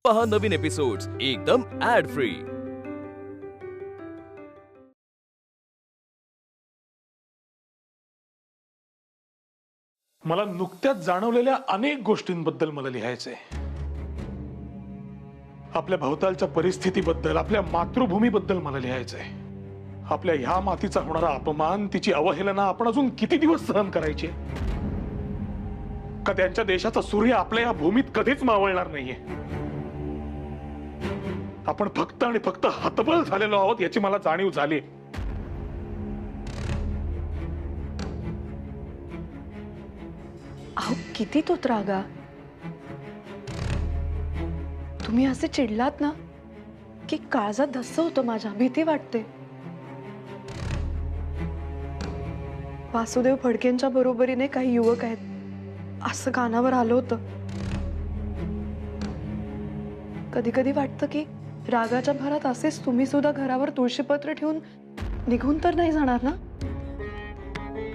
पहा नवीन एपिसोड्स एकदम add free. मला नुकत्याच जाणवलेल्या अनेक गोष्टींबद्दल मला लिहायचंय। आपल्या भोवतालच्या परिस्थितीबद्दल, आपल्या मातृभूमीबद्दल मला लिहायचंय। आपल्या ह्या मातीचा होणारा अपमान, तिची अवहेलना आपण अजून किती दिवस सहन करायची? का त्यांच्या देशाचा सूर्य आपल्या या भूमीत कधीच मावळणार नाहीये? आपण फक्त आणि फक्त हतबल झालेलो आहोत याची मला जाणीव झाली। अहो किती तो त्रागा, तुम्ही असे चिडलात ना की काळजात धस्स होतं माझ्या, भीती वाटते। वासुदेव फडकेंच्या बरोबरीने काही युवक आहेत असं कानावर आलं होतं। कधी कधी वाटतं की रागाच्या भरात असेच तुम्ही सुद्धा घरावर तुळशीपत्र ठेवून निघून तर नाही जाणार ना?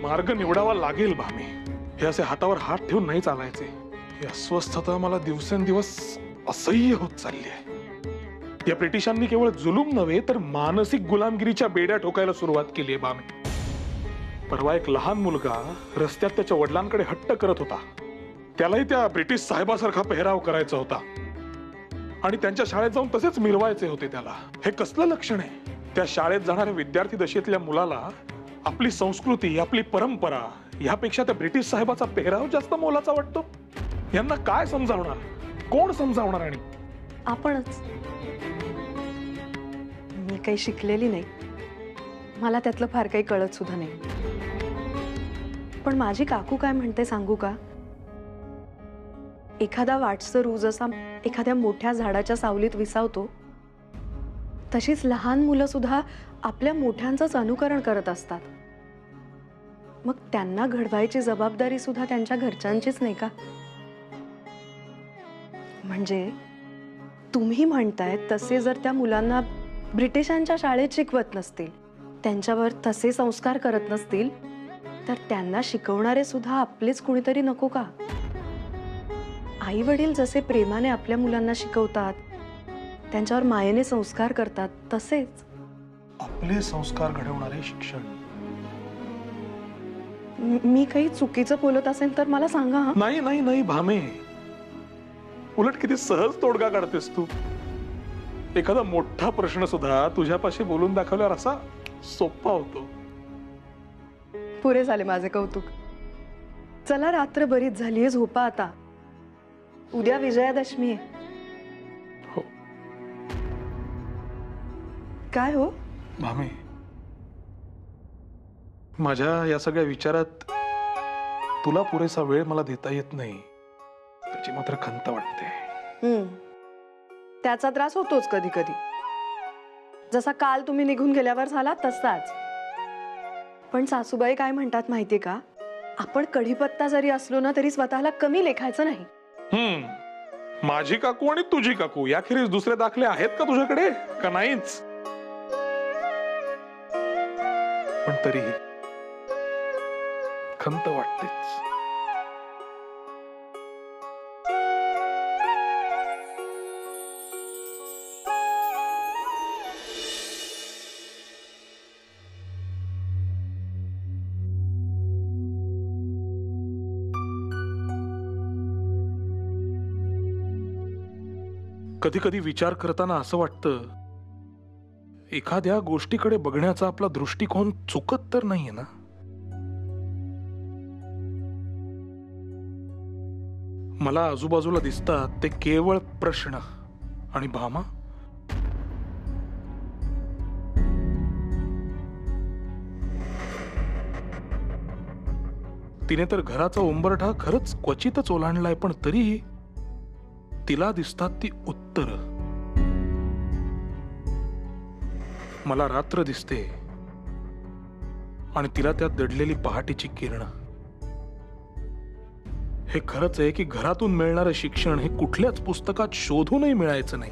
मार्ग निवडावा लागेल भामी। हे असे हातावर हात ठेवून नाही चालायचे। ही अस्वस्थता मला दिवसेंदिवस असह्य होत चालली आहे। या ब्रिटिशांनी केवळ जुलूम नव्हे तर मानसिक गुलामगिरीच्या बेड्या ठोकायला सुरुवात केली आहे भामी। परवा एक लहान मुलगा रस्त्यात त्याच्या वडिलांकडे हट्ट करत होता। त्यालाही त्या ब्रिटिश साहेबासारखा पेहराव करायचा होता आणि त्यांच्या शाळेत जाऊन तसेच मिरवायचे होते त्याला। हे कसलं लक्षण आहे? त्या शाळेत जाणाऱ्या विद्यार्थी दशेतल्या मुलाला आपली संस्कृती, आपली परंपरा यापेक्षा त्या ब्रिटिश साहेबाचा पेहराव जास्त मोलाचा वाटतो। यांना काय समजावणार? कोण समजावणार? आणि आपणच। मी काही शिकलेली नाही, मला त्यातलं फार काही कळत सुद्धा नाही। पण माझी काकू काय म्हणते सांगू का? एखादा वाटसरू जसा एखाद्या मोठ्या झाडाच्या सावलीत विसावतो, तशीच लहान मुलं सुद्धा आपल्या मोठ्यांचंच अनुकरण करत असतात। मग त्यांना घडवायची जबाबदारी सुद्धा त्यांच्या घरच्यांचीच नाही का? म्हणजे तुम्ही म्हणताय तसे जर त्या मुलांना ब्रिटिशांच्या शाळेत शिकवत नसतील, त्यांच्यावर तसे संस्कार करत नसतील, तर त्यांना शिकवणारे सुद्धा आपलेच कुणीतरी नको का? आई वडील जसे प्रेमाने आपल्या मुलांना शिकवतात, त्यांच्यावर मायेने संस्कार करतात, तसेच आपले संस्कार घडवणारे शिक्षण। मी काही चुकीचं बोलत असेल तर मला सांगा। नाही नाही नाही भामे, उलट किती सहज तोडगा काढतेस तू। एखादा मोठा प्रश्न सुद्धा तुझ्यापाशी बोलून दाखवल्यावर असा सोपा होतो। पुरे झाले माझे कौतुक। चला, रात्र बरीच झालीये, झोपा आता। उद्या विजयादशमी आहे। हो। काय हो भामे, माझ्या या सगळ्या विचारात तुला पुरेसा वेळ मला देता येत नाही, त्याची मात्र खंत वाटते। त्याचा त्रास होतोच कधी कधी, जसा काल तुम्ही निघून गेल्यावर झाला तसाच। पण सासूबाई काय म्हणतात माहितीये का? आपण कढीपत्ता जरी असलो ना तरी स्वतःला कमी लेखायचं नाही। माझी काकू आणि तुझी काकू याखेरीज दुसरे दाखले आहेत का तुझ्याकडे? का नाहीच? पण तरीही खंत वाटतेच। कधी कधी विचार करताना असं वाटतं, एखाद्या गोष्टीकडे बघण्याचा आपला दृष्टिकोन चुकत तर नाहीये ना? मला आजूबाजूला दिसतात ते केवळ प्रश्न आणि भामा, तिने तर घराचा उंबरठा खरंच क्वचितच ओलांडलाय, पण तरीही तिला दिसतात ती उत्तर। मला रात्र दिसते आणि तिला त्यात दडलेली पहाटेची किरण। हे खरंच आहे की घरातून मिळणारं शिक्षण हे कुठल्याच पुस्तकात शोधूनही मिळायचं नाही।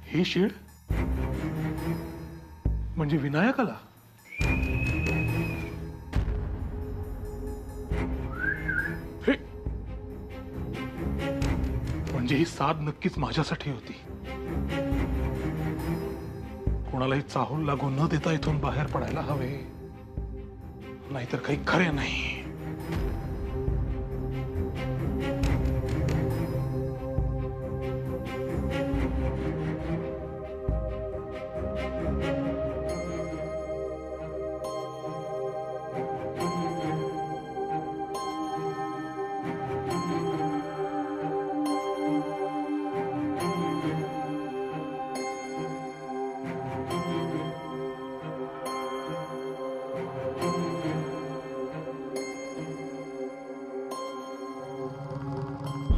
ही शीड म्हणजे विनायकाला? हे, म्हणजे ही साथ नक्कीच माझ्यासाठी होती. कोणालाही चाहूल लागू न देता इथून बाहेर पडायला हवे, नाहीतर काही खरे नाही.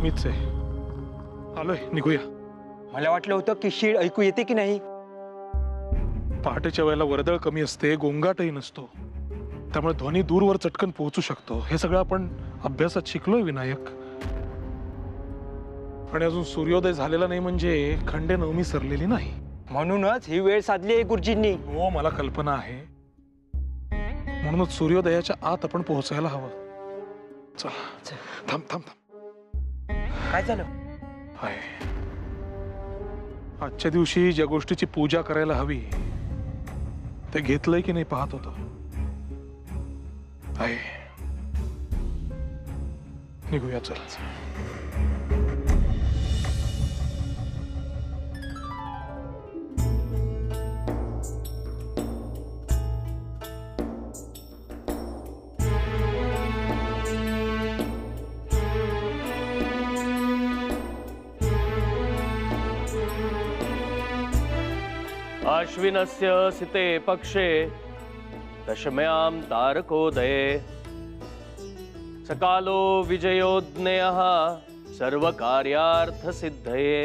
मीच आहे. आलोय, निघूया. मला वाटलं होतं की शीळ ऐकू येते की नाही. पहाटेच्या वेळेला वर्दळ कमी असते, गोंगाटही नसतो, त्यामुळे ध्वनी दूरवर चटकन पोहोचू शकतो. हे सगळं आपण अभ्यासात शिकलोय विनायक. आणि अजून सूर्योदय झालेला नाही म्हणजे खंडे नवमी सरलेली नाही. म्हणूनच ही वेळ साधली आहे गुरुजींनी. हो, मला कल्पना आहे. म्हणूनच सूर्योदयाच्या आत आपण पोहोचायला हवं. चला, थांब थांब थांब. काय झालं? आहे, आजच्या दिवशी ज्या गोष्टीची पूजा करायला हवी ते घेतलंय की नाही पाहत होतो. आहे, निघूया. चल. आश्विनस्य सिते पक्षे दशम्यां तारकोदये सकालो विजयोज्ञेयः सर्वकार्यार्थसिद्धये.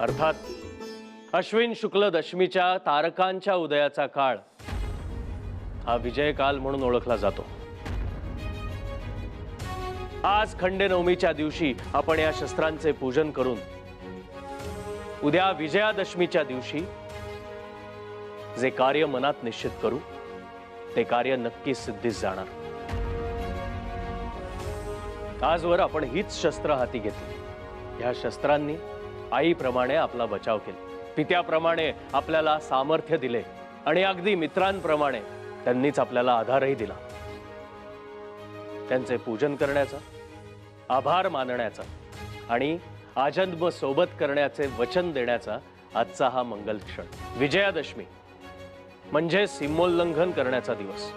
अर्थात अश्विन शुक्ल दशमीच्या तारकांच्या उदयाचा काळ हा विजय काल म्हणून ओळखला जातो. आज खंडेनवमीच्या दिवशी आपण या शस्त्रांचे पूजन करून उद्या विजयादशमीच्या दिवशी जे कार्य मनात निश्चित करू ते कार्य नक्की सिद्धीस जाणार. आजवर आपण हीच शस्त्र हाती घेतली. या शस्त्रांनी आईप्रमाणे आपला बचाव केला, पित्याप्रमाणे आपल्याला सामर्थ्य दिले आणि अगदी मित्रांप्रमाणे त्यांनीच आपल्याला आधारही दिला. त्यांचे पूजन करण्याचा, आभार मानण्याचा आणि आजन्म सोबत करण्याचे वचन देण्याचा आजचा हा मंगल क्षण. विजयादशमी म्हणजे सीमोल्लंघन करण्याचा दिवस.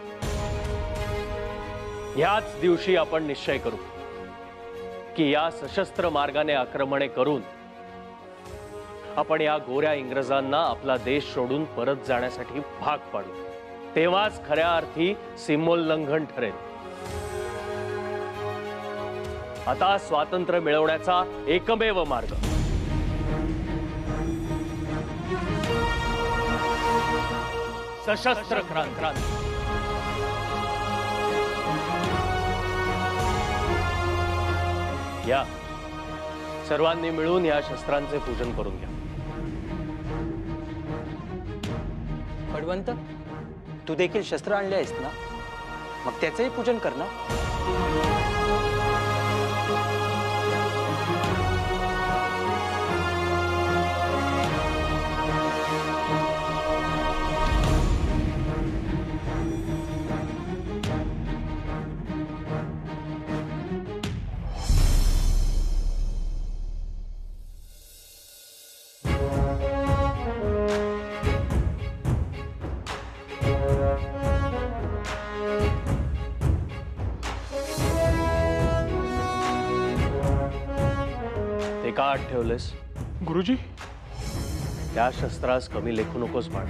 ह्याच दिवशी आपण निश्चय करू की या सशस्त्र मार्गाने आक्रमणे करून आपण या गोऱ्या इंग्रजांना आपला देश सोडून परत जाण्यासाठी भाग पाडू. तेव्हाच खऱ्या अर्थी सीमोल्लंघन ठरेल. आता स्वातंत्र्य मिळवण्याचा एकमेव मार्ग सशस्त्र क्रांती. या सर्वांनी मिळून या शस्त्रांचे पूजन करून घ्या. फडवंत, तू देखील शस्त्र आणले आहेस ना, मग त्याचंही पूजन कर ना. का आत ठेवलेस? गुरुजी, त्या शस्त्रास कमी लेखू नकोस बाळ.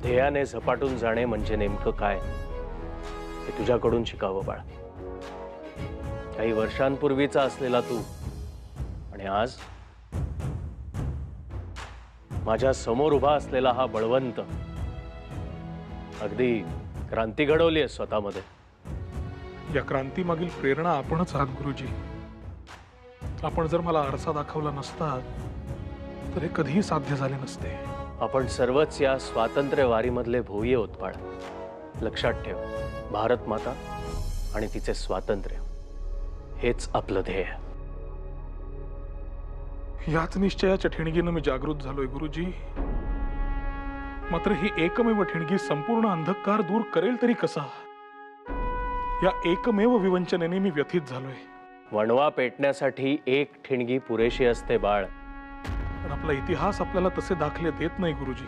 ध्येयाने झपाटून जाणे म्हणजे नेमकं काय हे तुझ्याकडून शिकावं बाळ. काही वर्षांपूर्वीचा असलेला तू आणि आज माझ्या समोर उभा असलेला हा बळवंत अगदी क्रांती घडवली आहे स्वतःमध्ये. या क्रांतीमागील प्रेरणा आपणच आहात गुरुजी. आपण जर मला आरसा दाखवला नसता तर हे कधीही साध्य झाले नसते. आपण सर्वच या स्वातंत्र्य वारीमधले भोई आहोत बाळ. लक्षात ठेव, भारत माता आणि तिचे स्वातंत्र्य हेच आपलं ध्येय. याच निश्चयाच्या ठिणगीनं मी जागृत झालोय गुरुजी. मात्र ही एकमेव ठिणगी संपूर्ण अंधकार दूर करेल तरी कसा, या एकमेव विवंचनेने मी व्यथित झालोय. वणवा पेटण्यासाठी एक ठिणगी पुरेशी असते बाळ. पण आपला इतिहास आपल्याला तसे दाखले देत नाही गुरुजी.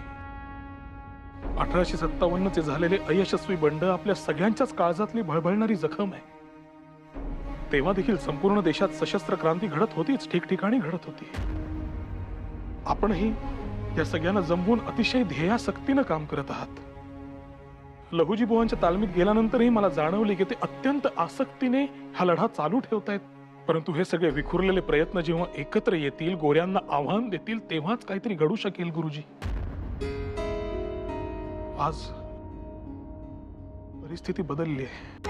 1857 चे झालेले अयशस्वी बंड आपल्या सगळ्यांच्याच काळजातली भळभळणारी जखम आहे. तेव्हा देखील संपूर्ण देशात सशस्त्र क्रांती घडत होतीच, ठिकठिकाणी घडत होती. आपणही या सगळ्यांना जमवून अतिशय ध्येयासक्तीनं काम करत आहात. लहुजी बुवांच्या तालमीत गेल्यानंतरही मला जाणवले की ते अत्यंत आसक्तीने हा लढा चालू ठेवतायत. परंतु हे सगळे विखुरलेले प्रयत्न जेव्हा एकत्र येतील, गोऱ्यांना आव्हान देतील, तेव्हाच काहीतरी घडू शकेल गुरुजी. आज परिस्थिती बदलली आहे.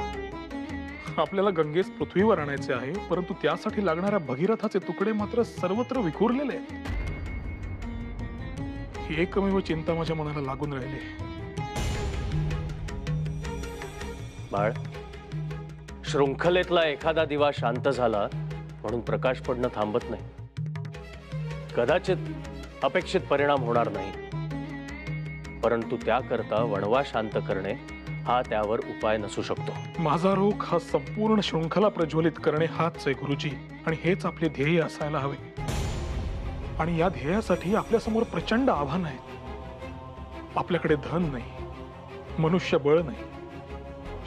आपल्याला गंगेस पृथ्वीवर आणायचे आहे, परंतु त्यासाठी लागणाऱ्या भगीरथाचे तुकडे मात्र सर्वत्र विखुरलेले आहेत. ही एकमेव चिंता माझ्या मनाला लागून राहिली. बाळ, शृंखलेतला एखादा दिवा शांत झाला म्हणून प्रकाश पडणं थांबत नाही. कदाचित अपेक्षित परिणाम होणार नाही, परंतु त्याकरता वणवा शांत करणे हा त्यावर उपाय नसू शकतो. माझा रोग हा संपूर्ण शृंखला प्रज्वलित करणे हाच आहे गुरुजी, आणि हेच आपले ध्येय असायला हवे. आणि या ध्येयासाठी आपल्यासमोर प्रचंड आव्हान आहेत. आपल्याकडे धन नाही, मनुष्यबळ नाही,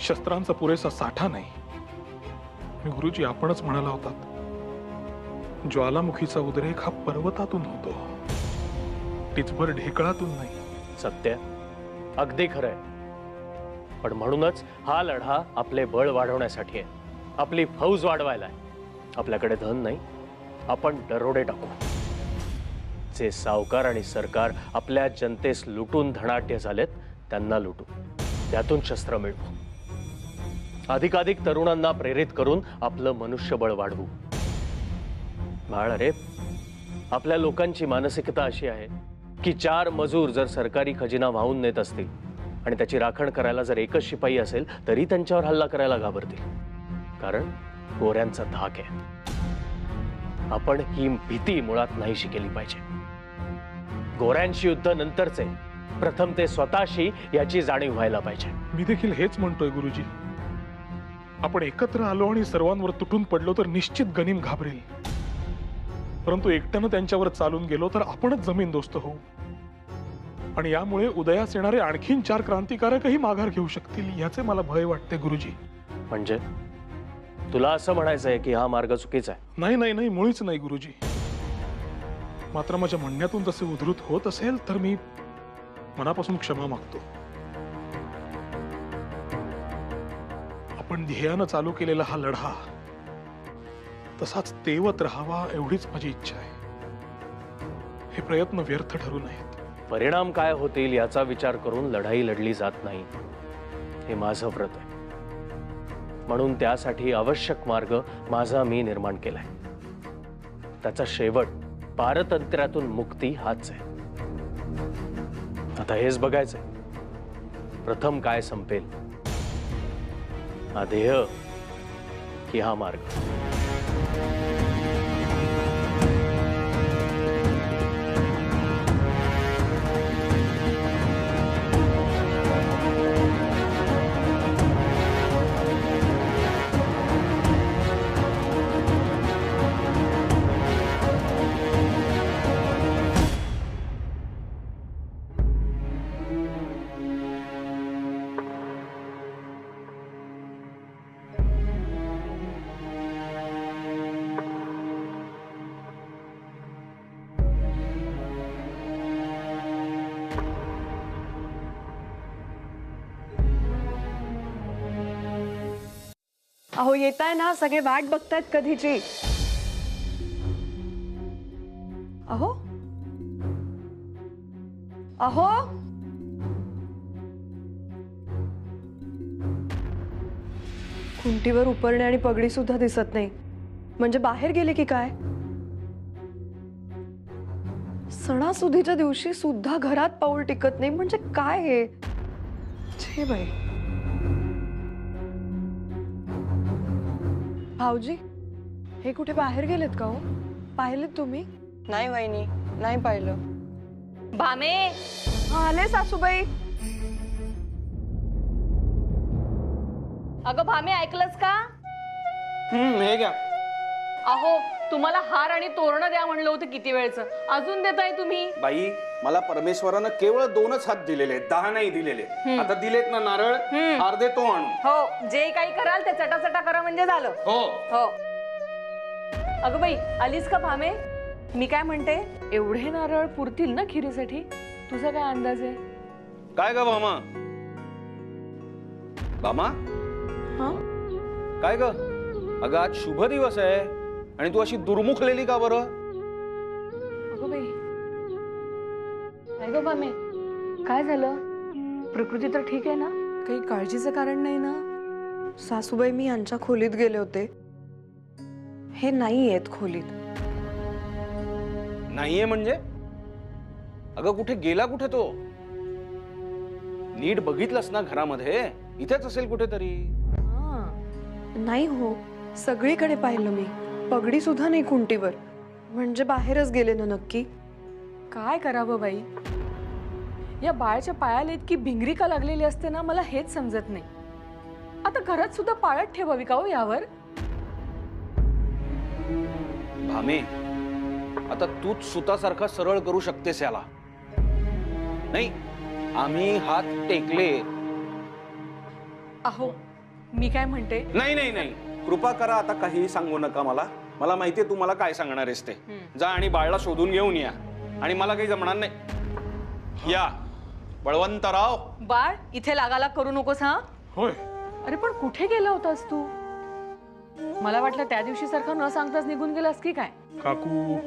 शस्त्रांचा पुरेसा साठा नाही. आणि गुरुजी, आपणच म्हणाला होतात, ज्वालामुखीचा उद्रेक हा पर्वतातून होतो, टिचभर ढेकळातून नाही. सत्य, अगदी खरंय. पण म्हणूनच हा लढा आपले बळ वाढवण्यासाठी आहे, आपली फौज वाढवायला आहे. आपल्याकडे धन नाही, आपण दरोडे टाकू. जे सावकार आणि सरकार आपल्या जनतेस लुटून धनाढ्य झालेत त्यांना लुटू, त्यातून शस्त्र मिळवू. अधिकाधिक तरुणांना प्रेरित करून आपलं मनुष्यबळ वाढवू. बाळ, अरे आपल्या लोकांची मानसिकता अशी आहे की 4 मजूर जर सरकारी खजिना वाहून नेत असतील आणि त्याची राखण करायला जर एकच शिपाई असेल तरी त्यांच्यावर हल्ला करायला घाबरतील, कारण गोऱ्यांचा धाक आहे. आपण ही भीती मुळात नाही शिकेली पाहिजे. गोऱ्यांशी युद्ध नंतरचे, प्रथम ते स्वतःशी याची जाणीव व्हायला पाहिजे. मी देखील हेच म्हणतोय गुरुजी. आपण एकत्र आलो आणि सर्वांवर तुटून पडलो तर निश्चित गनिम घाबरेल, परंतु एकट्यानं त्यांच्यावर चालून गेलो तर आपणच जमीनदोस्त होऊ. आणि यामुळे उदयास येणारे आणखीन 4 क्रांतिकारकही माघार घेऊ शकतील, याचे मला भय वाटते गुरुजी. म्हणजे तुला असं म्हणायचंय की हा मार्ग चुकीचा आहे? नाही नाही नाही, मुळीच नाही गुरुजी. मात्र माझ्या म्हणण्यातून तसे उद्धृत होत असेल तर मी मनापासून क्षमा मागतो. आपण ध्येयानं चालू केलेला हा लढा तसाच तेवत राहावा एवढीच माझी इच्छा आहे. हे प्रयत्न व्यर्थ ठरू नयेत. परिणाम काय होतील याचा विचार करून लढाई लढली जात नाही, हे माझं व्रत आहे. म्हणून त्यासाठी आवश्यक मार्ग माझा मी निर्माण केलाय. त्याचा शेवट पारतंत्र्यातून मुक्ती हाच आहे. आता हेच बघायचंय, प्रथम काय संपेल, हा ध्येय की हा मार्ग. अहो येताय ना, सगळे वाट बघतायत कधीची. अहो अहो खुंटीवर उपरणे आणि पगडी सुद्धा दिसत नाही. म्हणजे बाहेर गेले की काय? सणासुदीच्या दिवशी सुद्धा घरात पाऊल टिकत नाही. म्हणजे काय हे? छे बाई. भाऊजी हे कुठे बाहेर गेलेत का हो? पाहिलेत तुम्ही? नाही वहिनी, नाही पाहिलं. भामे, हा, आले सासूबाई. अगं भामे ऐकलंस का? हे घ्या. अहो तुम्हाला हार आणि तोरणं द्या म्हणलं होतं किती वेळचं, अजून देताय तुम्ही? बाई मला परमेश्वरानं केवळ 2च हात दिलेले, 10 नाही दिलेले. आता दिलेत ना नारळ, हार देतो आणून. हो, जे काही कराल ते चटाचटा करा म्हणजे झालं. हो हो. अगं बाई आलीस का भामे? मी काय म्हणते, एवढे नारळ पुरतील ना खिरीसाठी? तुझा काय अंदाज आहे? काय ग भामा? भामा हा, काय ग? अगं आज शुभ दिवस आहे आणि तू अशी दुर्मुखलेली का बरं? अगं बाई, काय गं भामे, काय झालं? प्रकृती तर ठीक आहे ना? काही काळजीचं कारण नाही ना? सासूबाई मी यांच्या खोलीत गेले होते. हे नाही आहेत खोलीत. नाहीये म्हणजे? अगं कुठे गेला कुठे तो? नीट बघितलंस ना घरामध्ये? इथेच असेल कुठेतरी. नाही हो, सगळीकडे पाहिलं मी. पगडी सुद्धा नाही खुंटीवर. म्हणजे बाहेरच गेले ना नक्की? काय करावं बाई, या बाळाच्या पायाला इतकी भिंगरी का लागलेली असते ना, मला हेच समजत नाही. आता घरात सुद्धा पाळत ठेवावी का हो यावर? भामे आता तूच सुतासारखा सरळ करू शकतेस याला. नाही आम्ही हात टेकले. अहो मी काय म्हणते, नाही नाही नाही, कृपा करा आता काही सांगू नका मला. मला माहितीये तू मला काय सांगणार आहेस ते. जा आणि बाळला शोधून घेऊन या. आणि मला काही जमणार नाही. या बळवंतराव. बाळ इथे लागाला करू नकोस हा. होय. अरे पण कुठे गेला होतास तू? मला वाटलं त्या दिवशी सारखं न सांगताच निघून गेलास की काय? काकू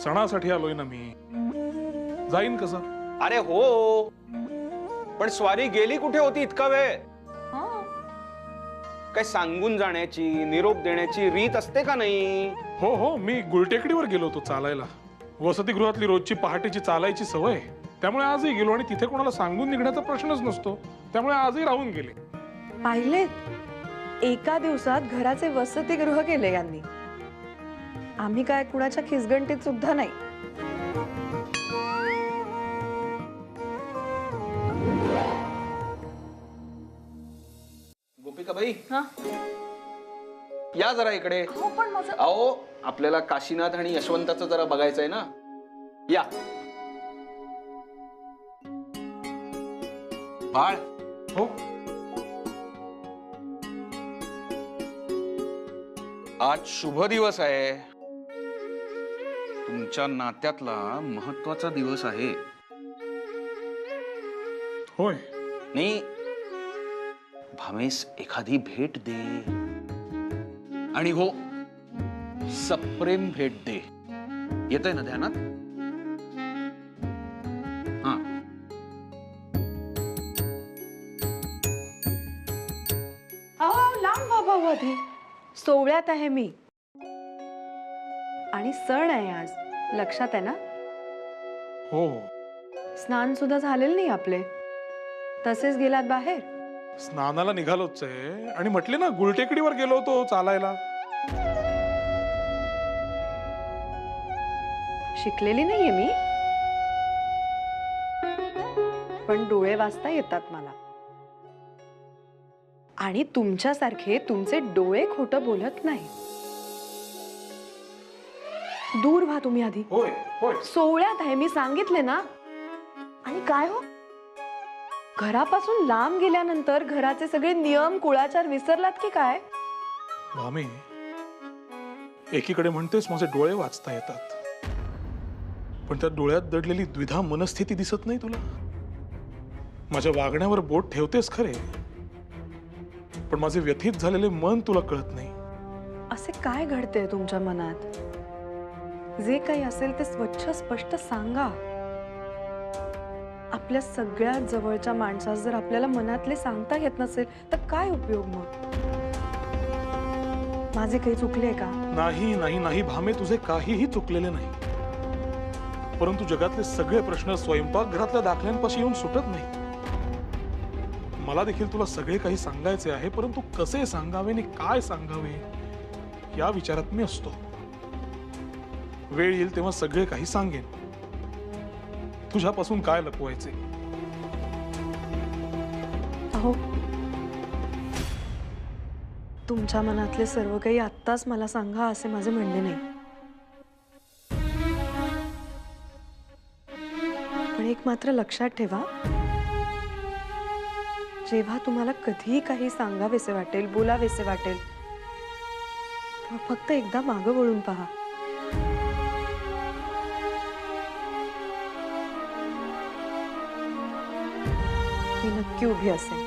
सणासाठी आलोय ना मी. जाईन कसं? अरे हो, पण स्वारी गेली कुठे होती इतका वेळ? हा. काय सांगून जाण्याची, निरोप देण्याची रीत असते का नाही? हो हो, मी गुलटेकडीवर गेलो होतो चालायला. वसतिगृहातली रोजची पहाटेची चालायची सवय, त्यामुळे आजही गेलो. आणि तिथे कोणाला सांगून निघण्याचा प्रश्नच नसतो, त्यामुळे आजही राहून गेले. पाहिले, एका दिवसात घराचे वसतिगृह केले यांनी. आम्ही काय कुणाच्या खिसगंटीत सुद्धा नाही. गोपिकाबाई हा? या जरा इकडे. हो पण माझं अहो आपल्याला काशीनाथ आणि यशवंताचं जरा बघायचंय ना. या. बाळ हो, आज शुभ दिवस आहे. तुमच्या नात्यातला महत्वाचा दिवस आहे. होय. नाही भामेस एखादी भेट दे. आणि हो, सप्रेम भेट दे. येतंय ना ध्यानात? हा. अहो लांब बाबा मध्ये सोहळ्यात आहे मी. आणि सण आहे आज, लक्षात आहे ना? हो, स्नान सुद्धा झालेलं नाही आपले. तसेच गेलात बाहेर? स्नानाला निघालोच आहे. आणि म्हटले ना गुलटेकडीवर गेलो होतो चालायला. शिकलेली नाहीये मी, पण डोळे वाचता येतात मला. आणि तुमच्यासारखे तुमचे डोळे खोटं बोलत नाही. दूर व्हा तुम्ही आधी. होय होय. सोहळ्यात आहे मी, सांगितले ना. आणि काय हो, घरापासून लांब गेल्यानंतर घराचे सगळे नियम कुळाचार विसरलात की काय? भामे, एकीकडे म्हणतेस माझे डोळे वाचता येतात, पण त्या डोळ्यात दडलेली द्विधा मनस्थिती दिसत नाही तुला? माझ्या वागण्यावर बोट ठेवतेस खरे, पण माझे व्यथित झालेले मन तुला कळत नाही. असे काय घडते तुमच्या मनात? जे काही असेल ते स्वच्छ स्पष्ट सांगा. आपल्या सगळ्यात जवळच्या माणसास जर आपल्याला मनातले सांगता येत नसेल तर काय उपयोग मग? माझे काही चुकले का? नाही नाही नाही भामे, तुझे काहीही चुकलेले नाही. परंतु जगातले सगळे प्रश्न स्वयंपाकघरातल्या दाखल्यांपाशी येऊन सुटत नाही. मला देखील तुला सगळे काही सांगायचे आहे, परंतु कसे सांगावे आणि काय सांगावे या विचारात मी असतो. वेळ येईल तेव्हा सगळे काही सांगेन. तुझ्यापासून काय लपवायचे? अहो, तुमच्या मनातले सर्व काही आत्ताच मला सांगा असे माझे म्हणणे नाही. पण एक मात्र लक्षात ठेवा, जेव्हा तुम्हाला कधीही काही सांगावेसे वाटेल, बोलावेसे वाटेल, तेव्हा फक्त एकदा मागं वळून पहा. मी नक्की उभी असेल.